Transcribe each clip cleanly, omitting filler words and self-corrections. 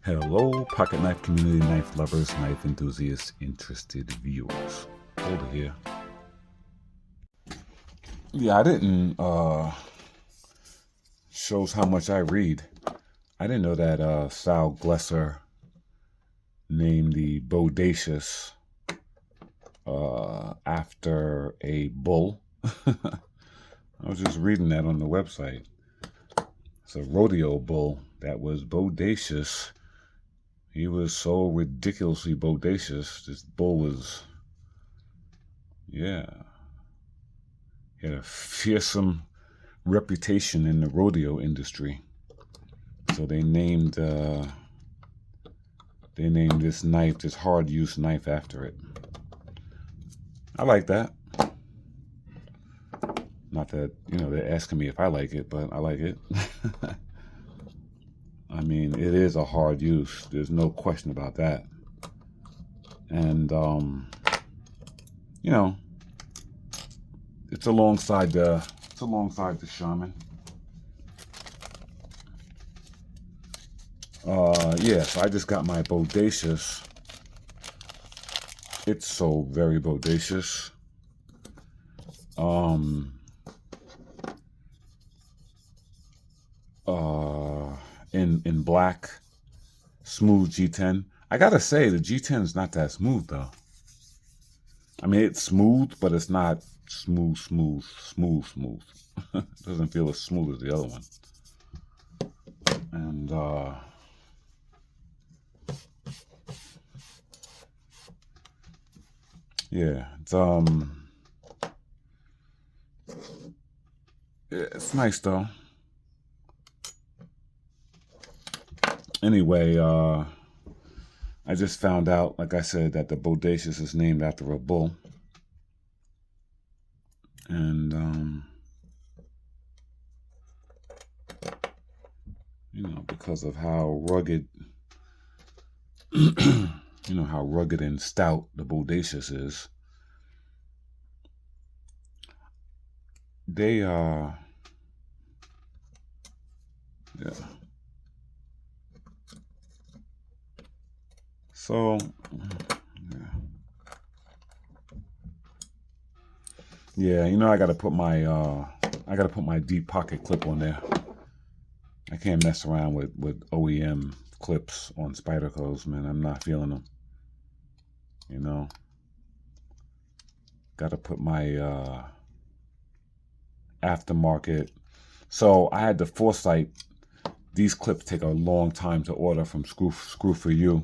Hello, pocket knife community, knife lovers, knife enthusiasts, interested viewers. Boulder here. Yeah, I didn't, shows how much I read. I didn't know that Sal Glesser named the Bodacious after a bull. I was just reading that on the website. It's a rodeo bull that was bodacious. He was so ridiculously bodacious. This bull was, yeah, he had a fearsome reputation in the rodeo industry. So they named this knife, this hard use knife, after it. I like that. Not that they're asking me if I like it, but I like it. I mean, it is a hard use. There's no question about that. And you know, it's alongside the shaman. Yeah, so I just got my Bodacious. It's so very bodacious. Um, in black, smooth G10. I gotta say, the G10 is not that smooth though. I mean, it's smooth, but it's not smooth. It doesn't feel as smooth as the other one. And yeah, it's nice though. Anyway, I just found out, like I said, that the Bodacious is named after a bull. And because of how rugged how rugged and stout the Bodacious is. They yeah. So yeah, I gotta put my deep pocket clip on there. I can't mess around with OEM clips on Spydercos, man. I'm not feeling them. Gotta put my aftermarket. So I had the foresight. These clips take a long time to order from Screw for You,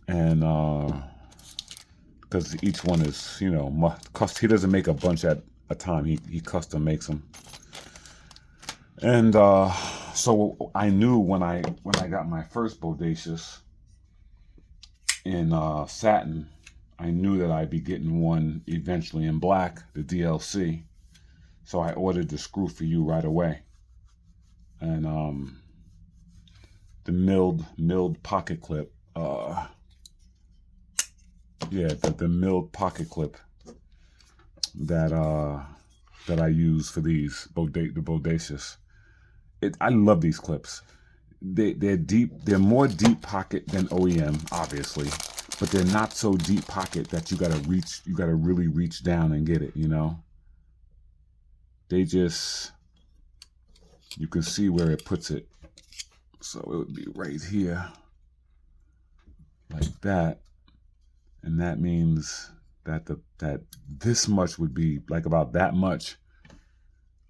and because each one is, he doesn't make a bunch at a time. He custom makes them, and so I knew when I got my first Bodacious in satin, I knew that I'd be getting one eventually in black, the DLC. So I ordered the Screw for You right away, and the milled pocket clip. The milled pocket clip that I use for these the Bodacious. I love these clips. They're deep. They're more deep pocket than OEM, obviously, but they're not so deep pocket that you gotta reach. You gotta really reach down and get it. They just, you can see where it puts it. So it would be right here, like that, and that means that that this much would be, like, about that much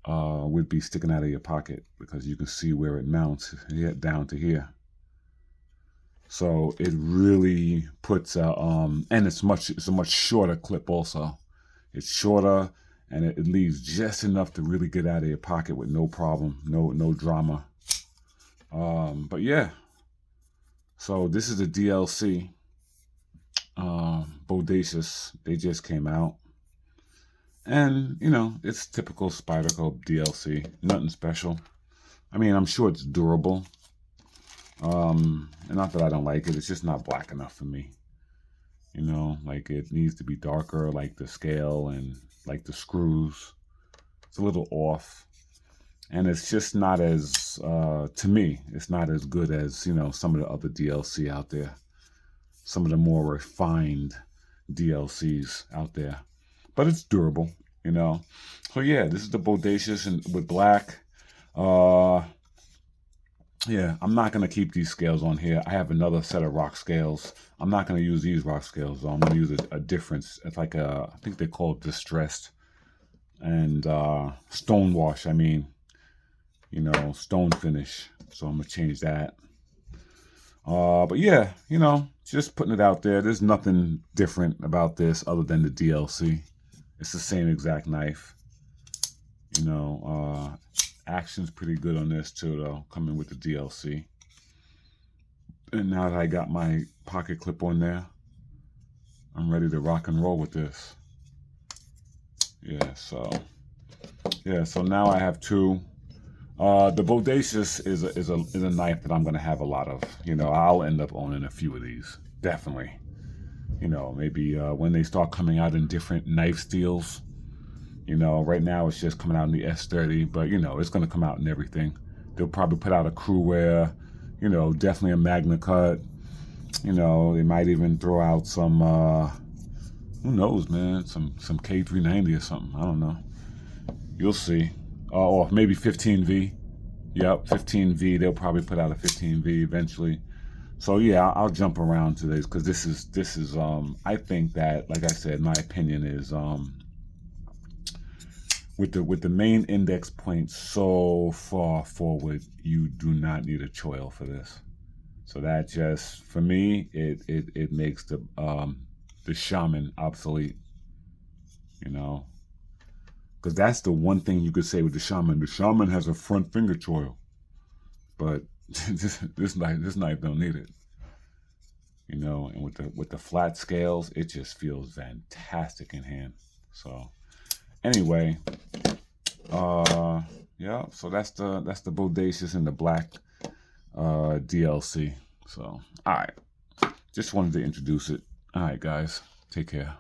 would be sticking out of your pocket, because you can see where it mounts down to here. So it really puts and it's a much shorter clip also. It's shorter, and it leaves just enough to really get out of your pocket with no problem, no drama. But yeah, so this is a DLC. Bodacious, they just came out. And, it's typical Spyderco DLC. Nothing special. I mean, I'm sure it's durable. And not that I don't like it. It's just not black enough for me. Like, it needs to be darker, like the scale and like the screws. It's a little off. and it's just not as to me, it's not as good as, you know, some of the other DLC out there, some of the more refined DLCs out there, but it's durable, you know. So yeah, this is the Bodacious and with black. Yeah, I'm not going to keep these scales on here. I have another set of rock scales. I'm not going to use these rock scales, though. I'm going to use a difference. It's like I think they call it distressed and stone wash. I mean, you know, stone finish. So I'm going to change that. But yeah, you know, just putting it out there. There's nothing different about this other than the DLC. It's the same exact knife. You know, action's pretty good on this too, though, coming with the DLC. And now that I got my pocket clip on there, I'm ready to rock and roll with this. Yeah, so now I have two. The Bodacious is a knife that I'm gonna have a lot of. You know, I'll end up owning a few of these, definitely. You know, maybe when they start coming out in different knife steels. You know, right now it's just coming out in the S30, but you know, it's gonna come out in everything. They'll probably put out a crew wear, you know, definitely a Magna Cut. You know, they might even throw out some, who knows, man, some K390 or something. I don't know. You'll see. Or maybe 15V. Yep, 15V. They'll probably put out a 15V eventually. So yeah, I'll jump around to this because this is I think that, like I said, my opinion is with the main index point so far forward, you do not need a choil for this. So that just, for me, it makes the shaman obsolete. You know, because that's the one thing you could say with the shaman. The shaman has a front finger choil, but this knife don't need it. You know, and with the flat scales, it just feels fantastic in hand. So anyway, yeah. So that's the Bodacious and the black DLC. So all right, just wanted to introduce it. All right, guys, take care.